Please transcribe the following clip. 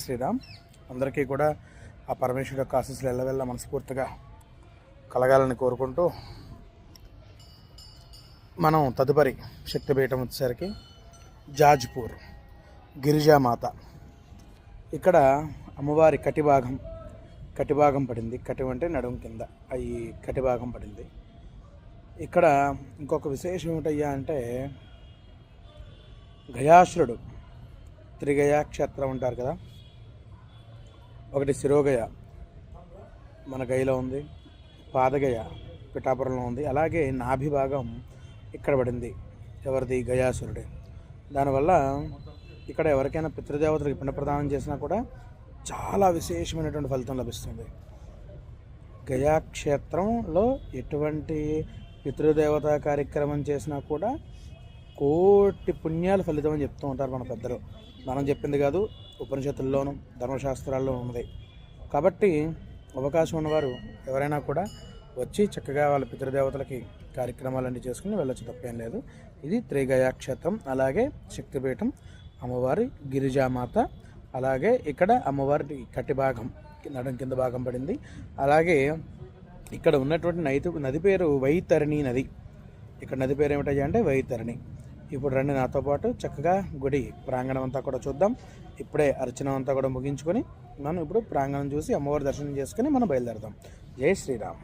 శ్రీరామ్ అందరికీ కూడా ఆ పరమేశ్వరుడు యొక్క ఆశీస్సులు ఎల్లవెల్ల మనస్ఫూర్తిగా కలగాలని కోరుకుంటూ మనం తదుపరి శక్తిపీఠం వచ్చేసరికి జాజ్పూర్ గిరిజామాత. ఇక్కడ అమ్మవారి కటిభాగం పడింది. కటి అంటే నడుము కింద ఈ కటిభాగం పడింది. ఇక్కడ ఇంకొక విశేషం ఏమిటయ్యా అంటే గయాసురుడు త్రిగయా క్షేత్రం ఉంటారు కదా, ఒకటి శిరోగయ మన గయలో ఉంది, పాదగయ పిఠాపురంలో ఉంది, అలాగే నాభి భాగం ఇక్కడ పడింది. ఎవరిది? గయాసురుడే. దానివల్ల ఇక్కడ ఎవరికైనా పితృదేవతలకు పిండ ప్రదానం చేసినా కూడా చాలా విశేషమైనటువంటి ఫలితం లభిస్తుంది. గయాక్షేత్రంలో ఎటువంటి పితృదేవతా కార్యక్రమం చేసినా కూడా కోటి పుణ్యాలు ఫలితం అని చెప్తూ ఉంటారు మన పెద్దలు. మనం చెప్పింది కాదు, ఉపనిషత్తుల్లోనూ ధర్మశాస్త్రాల్లో ఉన్నది. కాబట్టి అవకాశం ఉన్నవారు ఎవరైనా కూడా వచ్చి చక్కగా వాళ్ళ పితృదేవతలకి కార్యక్రమాలన్నీ చేసుకుని వెళ్ళొచ్చు, తప్పేం లేదు. ఇది త్రిగయా క్షేత్రం. అలాగే శక్తిపీఠం అమ్మవారి గిరిజామాత. అలాగే ఇక్కడ అమ్మవారి కటిభాగం నడుం కింద భాగం పడింది. అలాగే ఇక్కడ ఉన్నటువంటి నది పేరు వైతరణి నది. ఇక్కడ నది పేరు ఏమిటయ్యా అంటే వైతరణి. ఇప్పుడు రండి నాతో పాటు చక్కగా గుడి ప్రాంగణం అంతా కూడా చూద్దాం. ఇప్పుడే అర్చన అంతా కూడా ముగించుకొని మనం ఇప్పుడు ప్రాంగణం చూసి అమ్మవారి దర్శనం చేసుకుని మనం బయలుదేరదాం. జై శ్రీరామ్.